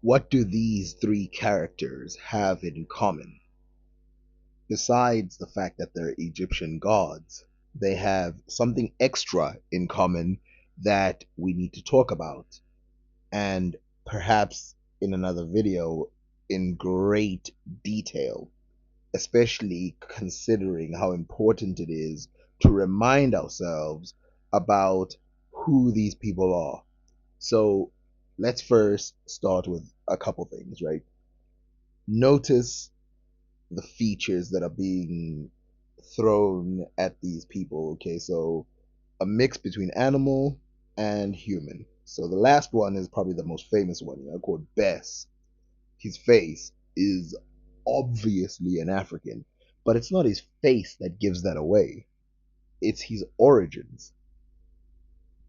What do these three characters have in common? Besides the fact that they're Egyptian gods, they have something extra in common that we need to talk about, and perhaps in another video in great detail, especially considering how important it is to remind ourselves about who these people are. So let's first start with a couple things, right? Notice the features that are being thrown at these people. Okay, so a mix between animal and human. So the last one is probably the most famous one, called Bess. His face is obviously an African, but it's not his face that gives that away. It's his origins.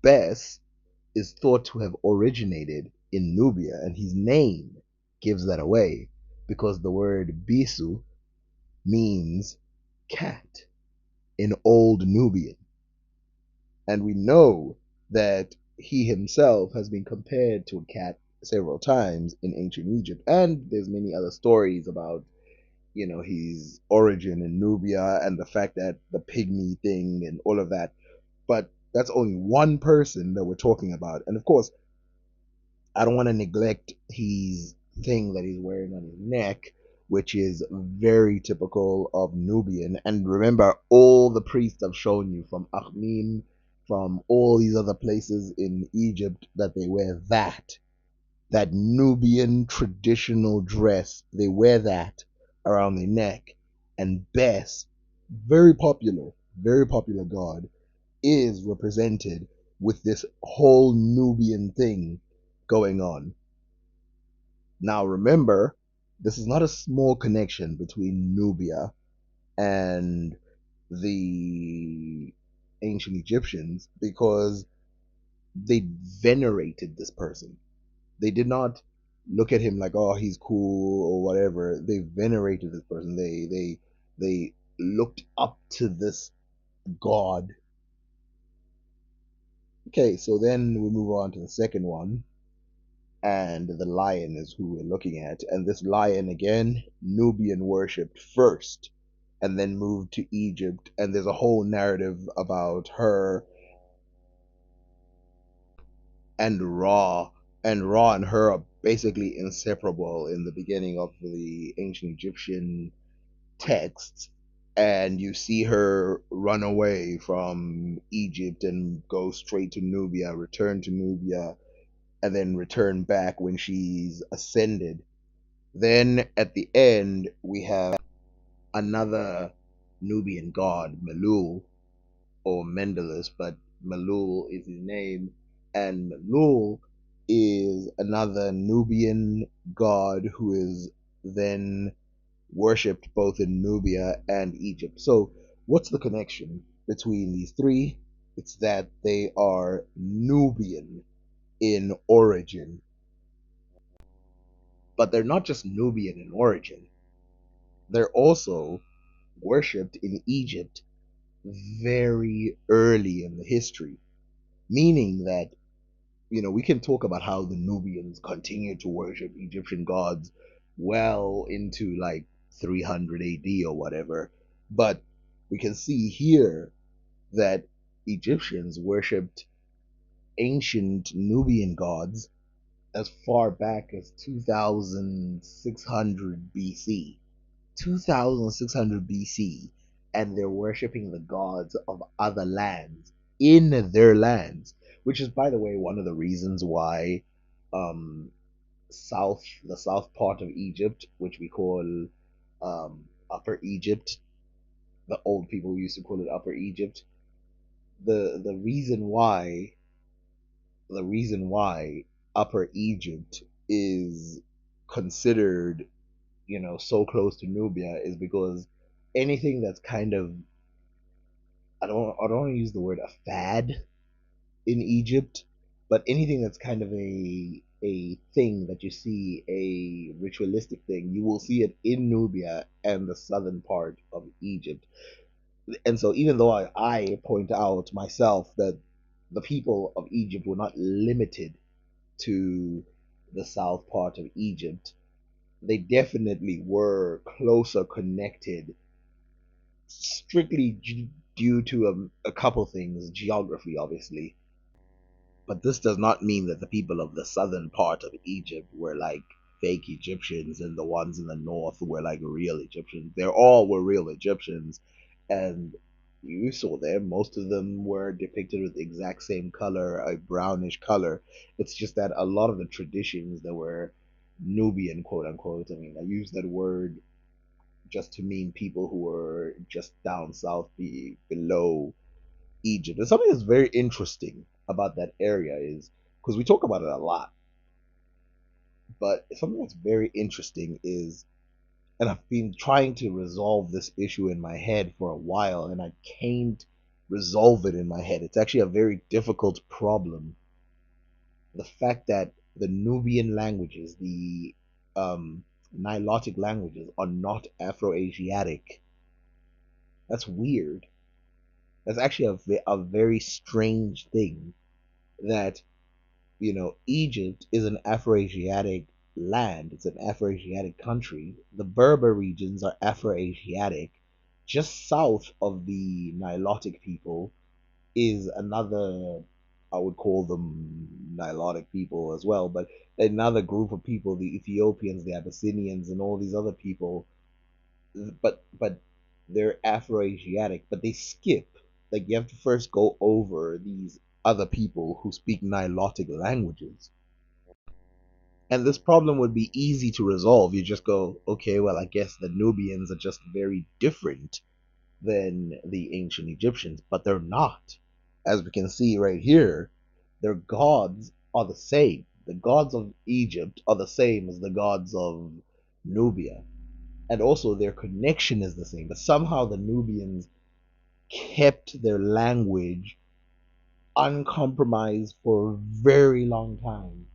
Bess is thought to have originated in Nubia, and his name gives that away because the word Bisu means cat in Old Nubian. And we know that he himself has been compared to a cat several times in ancient Egypt. And there's many other stories about, his origin in Nubia and the fact that the pygmy thing and all of that. But that's only one person that we're talking about. And of course, I don't want to neglect his thing that he's wearing on his neck, which is very typical of Nubian. And remember, all the priests have shown you from Akhmin, from all these other places in Egypt, that they wear that Nubian traditional dress. They wear that around their neck. And Bes, very popular god, is represented with this whole Nubian thing going on. Now remember, this is not a small connection between Nubia and the ancient Egyptians, because they venerated this person. They did not look at him like, oh, he's cool or whatever. They venerated this person. They looked up to this god. Okay, so then we move on to the second one, and the lion is who we're looking at. And this lion, again, Nubian worshipped first and then moved to Egypt. And there's a whole narrative about her and Ra. And Ra and her are basically inseparable in the beginning of the ancient Egyptian texts. And you see her run away from Egypt and go straight to Nubia, return to Nubia, and then return back when she's ascended. Then at the end, we have another Nubian god, Melul, or Mendelus, but Melul is his name. And Melul is another Nubian god who is then worshipped both in Nubia and Egypt. So, what's the connection between these three? It's that they are Nubian in origin. But they're not just Nubian in origin, they're also worshipped in Egypt very early in the history, meaning that, we can talk about how the Nubians continued to worship Egyptian gods well into like 300 AD or whatever, but we can see here that Egyptians worshipped ancient Nubian gods as far back as 2600 BC. 2600 BC, and they're worshiping the gods of other lands in their lands, which is, by the way, one of the reasons why um, the south part of Egypt, which we call Upper Egypt, the old people used to call it Upper Egypt. The reason why Upper Egypt is considered, so close to Nubia is because anything that's kind of, I don't want to use the word a fad in Egypt, but anything that's kind of a thing that you see, a ritualistic thing, you will see it in Nubia and the southern part of Egypt. And so even though I point out myself that the people of Egypt were not limited to the south part of Egypt, they definitely were closer connected, strictly due to a couple things, geography, obviously. But this does not mean that the people of the southern part of Egypt were like fake Egyptians and the ones in the north were like real Egyptians. They all were real Egyptians, and you saw them. Most of them were depicted with the exact same color, a brownish color. It's just that a lot of the traditions that were Nubian, quote unquote, I mean, I use that word just to mean people who were just down south, below Egypt. And something that's very interesting about that area is because we talk about it a lot, but something that's very interesting is, and I've been trying to resolve this issue in my head for a while, and I can't resolve it in my head. It's actually a very difficult problem. The fact that the Nubian languages, the Nilotic languages, are not Afro-Asiatic. That's weird. That's actually a very strange thing that Egypt is an Afro-Asiatic land. It's an Afro-Asiatic country. The Berber regions are Afro-Asiatic. Just south of the Nilotic people is another, I would call them Nilotic people as well, but another group of people, the Ethiopians, the Abyssinians, and all these other people, but they're Afro-Asiatic, but they skip. Like you have to first go over these other people who speak Nilotic languages. And this problem would be easy to resolve. You just go, okay, well, I guess the Nubians are just very different than the ancient Egyptians, but they're not. As we can see right here, their gods are the same. The gods of Egypt are the same as the gods of Nubia. And also their connection is the same. But somehow the Nubians kept their language uncompromised for a very long time.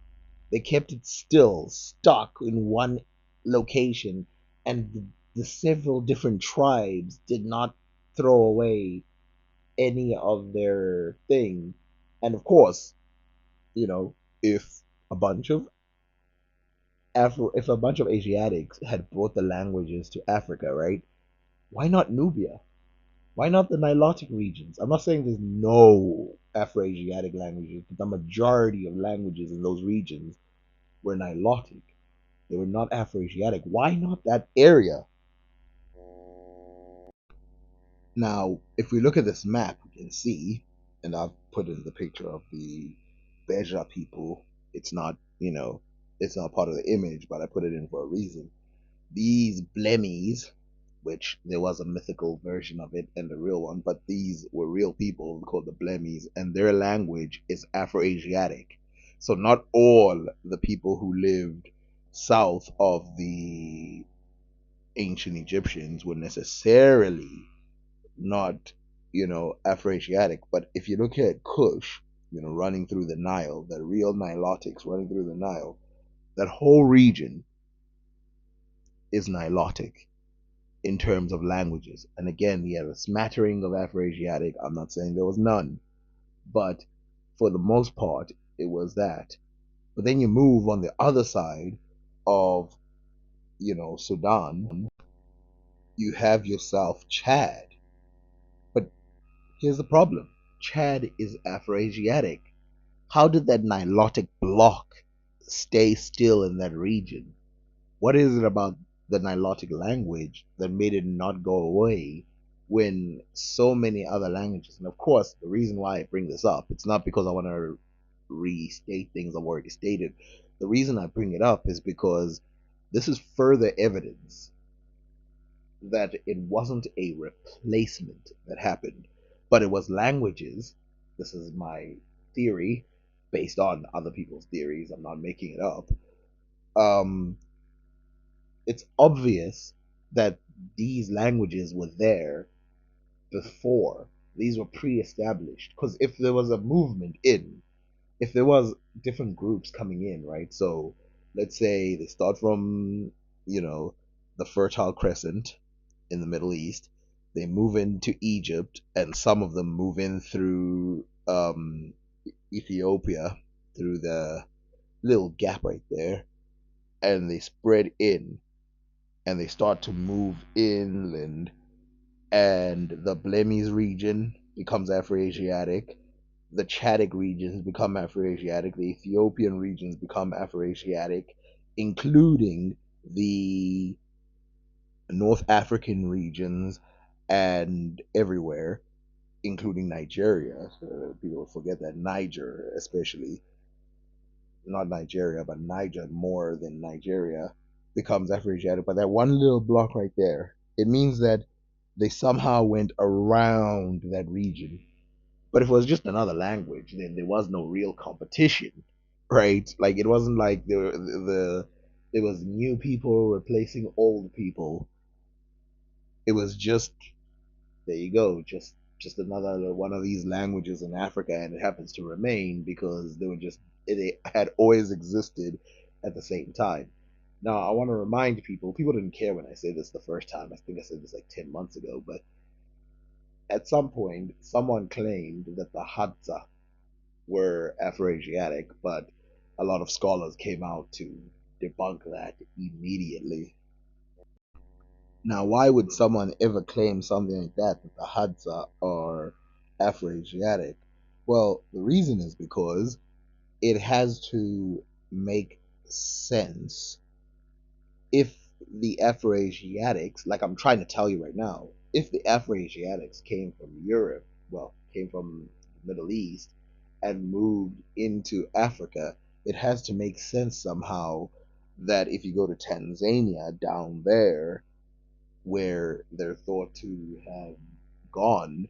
They kept it still, stuck in one location, and the several different tribes did not throw away any of their thing. And of course, you know, if a bunch of if a bunch of Asiatics had brought the languages to Africa, right? Why not Nubia? Why not the Nilotic regions? I'm not saying there's no Afro-Asiatic languages, but the majority of languages in those regions were Nilotic. They were not Afro-Asiatic. Why not that area? Now, if we look at this map, we can see, and I've put in the picture of the Beja people. It's not, it's not part of the image, but I put it in for a reason. These Blemmies, which there was a mythical version of it and the real one, but these were real people called the Blemmies, and their language is Afro-Asiatic. So not all the people who lived south of the ancient Egyptians were necessarily not, Afro-Asiatic. But if you look at Kush, running through the Nile, the real Nilotics running through the Nile, that whole region is Nilotic in terms of languages. And again, you have a smattering of Afro-Asiatic. I'm not saying there was none, but for the most part, it was that. But then you move on the other side of, Sudan, you have yourself Chad. But here's the problem. Chad is Afro-Asiatic. How did that Nilotic block stay still in that region? What is it about the Nilotic language that made it not go away when so many other languages? And of course, the reason why I bring this up, it's not because I want to restate things I've already stated. The reason I bring it up is because this is further evidence that it wasn't a replacement that happened, but it was languages. This is my theory based on other people's theories. I'm not making it up. Um, it's obvious that these languages were there before. These were pre-established. Because if there was a movement in, if there was different groups coming in, right? So let's say they start from, the Fertile Crescent in the Middle East. They move into Egypt, and some of them move in through Ethiopia, through the little gap right there, and they spread in, and they start to move inland, and the Blemmyes region becomes Afroasiatic, the Chadic regions become Afroasiatic, the Ethiopian regions become Afroasiatic, including the North African regions and everywhere, including Nigeria. People forget that Niger, especially, not Nigeria, but Niger more than Nigeria, becomes Afroasiatic. But that one little block right there, it means that they somehow went around that region. But if it was just another language, then there was no real competition, right? Like it wasn't like there was new people replacing old people. It was just, there you go, just another one of these languages in Africa, and it happens to remain because they were just, they had always existed at the same time. Now I want to remind people didn't care when I say this the first time. I think I said this like 10 months ago, but at some point someone claimed that the Hadza were Afroasiatic, but a lot of scholars came out to debunk that immediately. Now, why would someone ever claim something like that the Hadza are Afroasiatic? Well, the reason is because it has to make sense if the Afroasiatics, like I'm trying to tell you right now, if the Afroasiatics came from Europe, well, came from the Middle East and moved into Africa, it has to make sense somehow that if you go to Tanzania down there, where they're thought to have gone,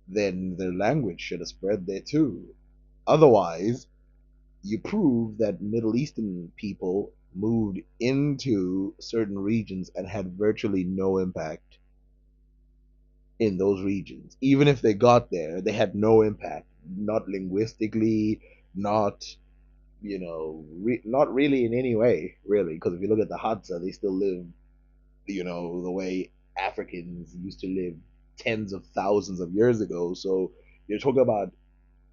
then their language should have spread there too. Otherwise, you prove that Middle Eastern people moved into certain regions and had virtually no impact in those regions. Even if they got there, they had no impact, not linguistically, not, not really in any way, really. Because if you look at the Hadza, they still live, the way Africans used to live tens of thousands of years ago. So you're talking about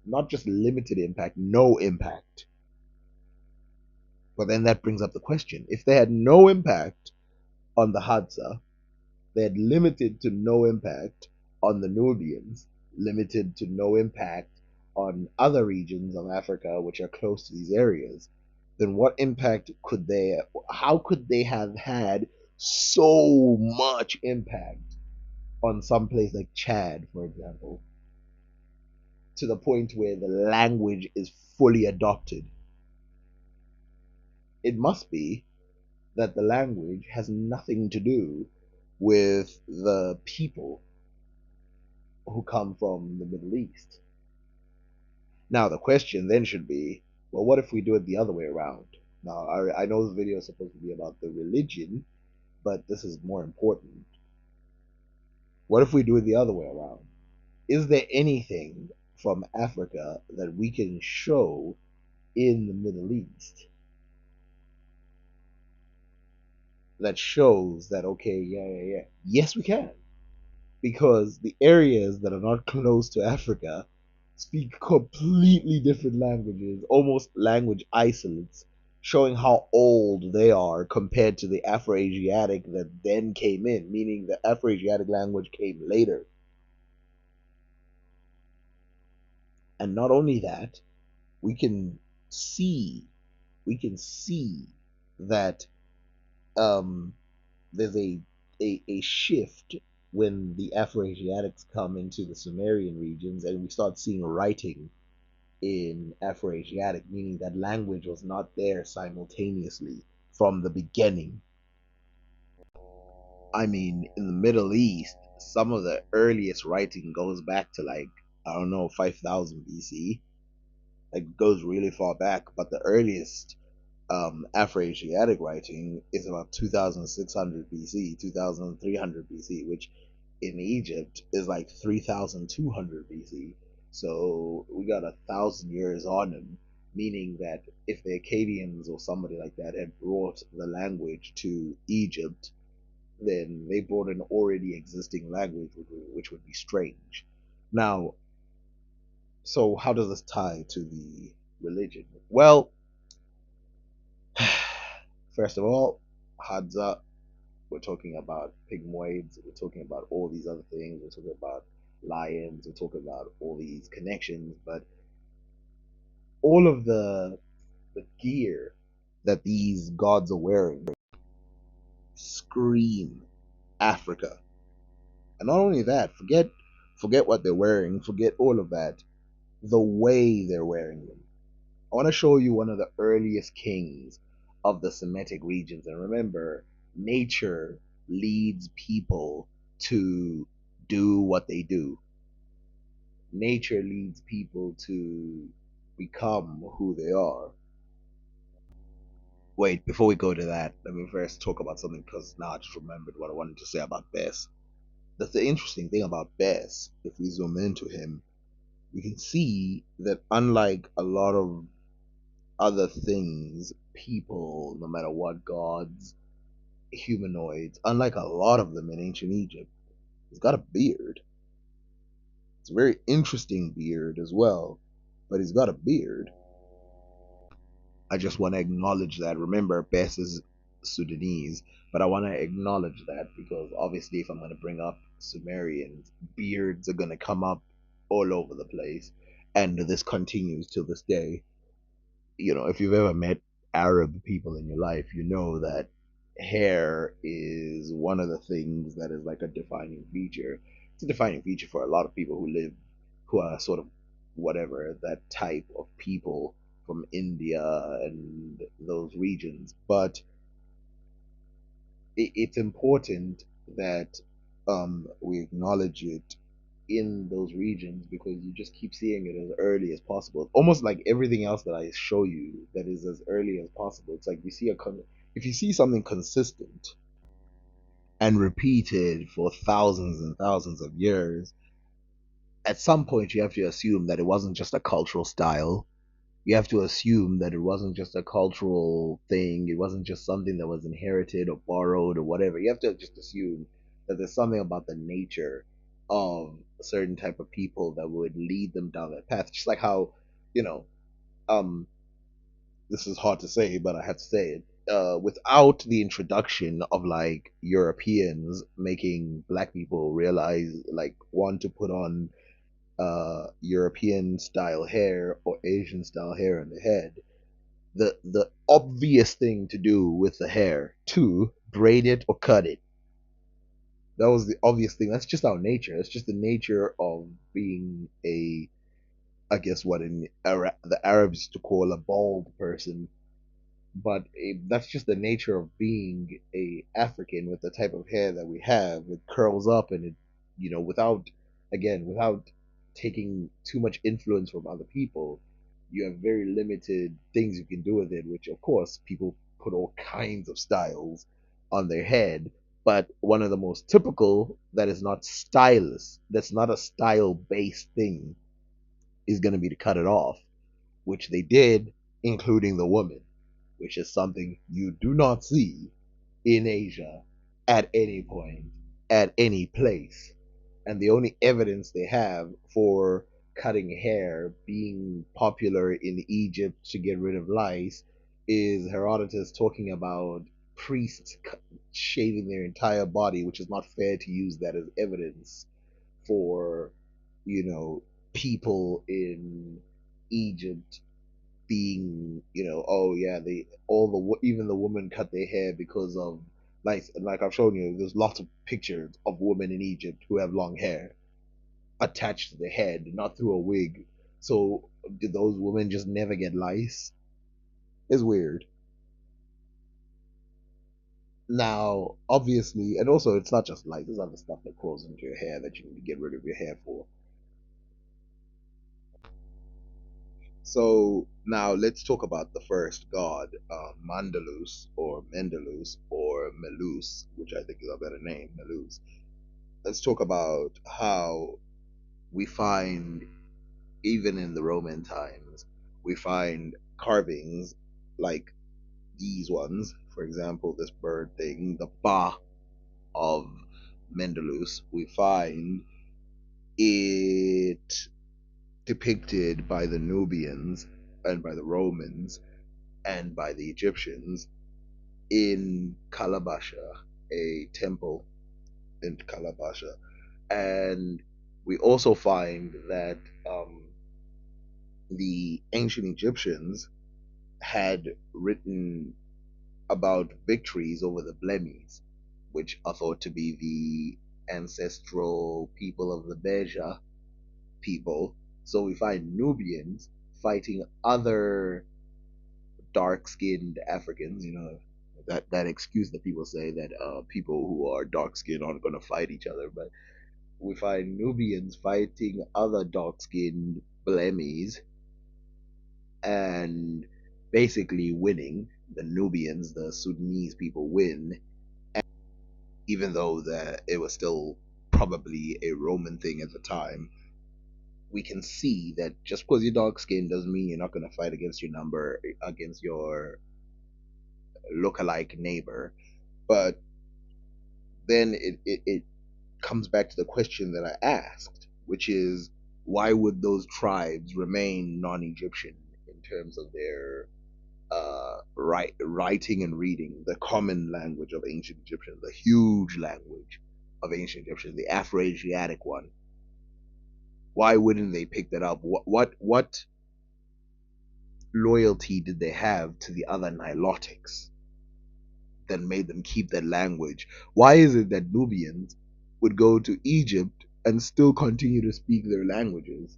not just limited impact, no impact. But then that brings up the question, if they had no impact on the Hadza, they had limited to no impact on the Nubians, limited to no impact on other regions of Africa which are close to these areas, then what impact could they, how could they have had so much impact on some place like Chad, for example, to the point where the language is fully adopted? It must be that the language has nothing to do with the people who come from the Middle East. Now, the question then should be, well, what if we do it the other way around? Now, I know the video is supposed to be about the religion, but this is more important. What if we do it the other way around? Is there anything from Africa that we can show in the Middle East that shows that, okay, yeah. Yes, we can. Because the areas that are not close to Africa speak completely different languages, almost language isolates, showing how old they are compared to the Afroasiatic that then came in, meaning the Afroasiatic language came later. And not only that, we can see we can see that um, there's a shift when the Afroasiatics come into the Sumerian regions and we start seeing writing in Afroasiatic, meaning that language was not there simultaneously from the beginning. I mean, in the Middle East, some of the earliest writing goes back to like, I don't know, 5000 BC. Like, goes really far back, but the earliest Afroasiatic writing is about 2600 BC, 2300 BC, which in Egypt is like 3200 BC. So we got 1,000 years on them, meaning that if the Akkadians or somebody like that had brought the language to Egypt, then they brought an already existing language, which would be strange. Now, so how does this tie to the religion? Well, First of all, Hadza, we're talking about pygmoids, we're talking about all these other things, we're talking about lions, we're talking about all these connections, but all of the gear that these gods are wearing scream Africa. And not only that, forget what they're wearing, forget all of that. The way they're wearing them. I want to show you one of the earliest kings of the Semitic regions. And remember, nature leads people to do what they do. Nature leads people to become who they are. Wait, before we go to that, let me first talk about something because now I just remembered what I wanted to say about Bess. That's the interesting thing about Bess. If we zoom into him, we can see that unlike a lot of other things, people, no matter what gods, humanoids, unlike a lot of them in ancient Egypt, he's got a beard. It's a very interesting beard as well, but he's got a beard. I just want to acknowledge that. Remember, Bess is Sudanese, but I want to acknowledge that because obviously, if I'm going to bring up Sumerians, beards are going to come up all over the place, and this continues till this day. You know, if you've ever met Arab people in your life, you know that hair is one of the things that is like a defining feature. It's a defining feature for a lot of people who are sort of whatever, that type of people from India and those regions. But it's important that we acknowledge it in those regions because you just keep seeing it as early as possible. Almost like everything else that I show you that is as early as possible. It's like if you see something consistent and repeated for thousands and thousands of years, at some point you have to assume that it wasn't just a cultural style. You have to assume that it wasn't just a cultural thing, it wasn't just something that was inherited or borrowed or whatever. You have to just assume that there's something about the nature of a certain type of people that would lead them down that path. Just like how, you know, um, this is hard to say, but I have to say it. Without the introduction of like Europeans making black people realize, like, want to put on European style hair or Asian style hair in the head, the obvious thing to do with the hair to braid it or cut it. That was the obvious thing. That's just our nature. It's just the nature of being a, I guess what the Arabs used to call a bald person, but that's just the nature of being a African with the type of hair that we have. It curls up and it, without, again, without taking too much influence from other people, you have very limited things you can do with it, which of course people put all kinds of styles on their head. But one of the most typical that is not stylist, that's not a style based thing, is going to be to cut it off, which they did, including the woman, which is something you do not see in Asia at any point, at any place. And the only evidence they have for cutting hair being popular in Egypt to get rid of lice is Herodotus talking about priests shaving their entire body, which is not fair to use that as evidence for, you know, people in Egypt being, oh yeah, even the women cut their hair because of, like I've shown you, there's lots of pictures of women in Egypt who have long hair attached to their head, not through a wig. So did those women just never get lice? It's weird. Now, obviously, and also it's not just lice, there's other stuff that crawls into your hair that you need to get rid of your hair for. So now let's talk about the first god, Mandalus or Mendelus or Melus, which I think is a better name, Melus. Let's talk about how we find, even in the Roman times, we find carvings like these ones. For example, this bird thing, the Ba of Mendelus, we find it depicted by the Nubians and by the Romans and by the Egyptians in Calabasha, a temple in Calabasha. And we also find that the ancient Egyptians had written about victories over the Blemis, which are thought to be the ancestral people of the Beja people. So we find Nubians fighting other dark-skinned Africans. That excuse that people say that people who are dark-skinned aren't going to fight each other, but we find Nubians fighting other dark-skinned Blemis and basically winning. The Nubians, the Sudanese people, win, even though that it was still probably a Roman thing at the time. We can see that just because you're dark skinned doesn't mean you're not going to fight against your look-alike neighbor. But then it comes back to the question that I asked, which is, why would those tribes remain non-Egyptian in terms of their writing and reading, the common language of ancient Egyptians, the huge language of ancient Egyptians, the Afro-Asiatic one? Why wouldn't they pick that up? What loyalty did they have to the other Nilotics that made them keep that language? Why is it that Nubians would go to Egypt and still continue to speak their languages?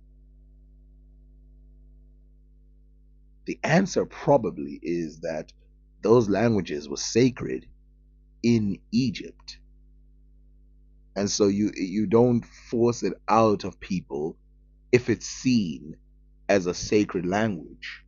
The answer probably is that those languages were sacred in Egypt. And so you don't force it out of people if it's seen as a sacred language.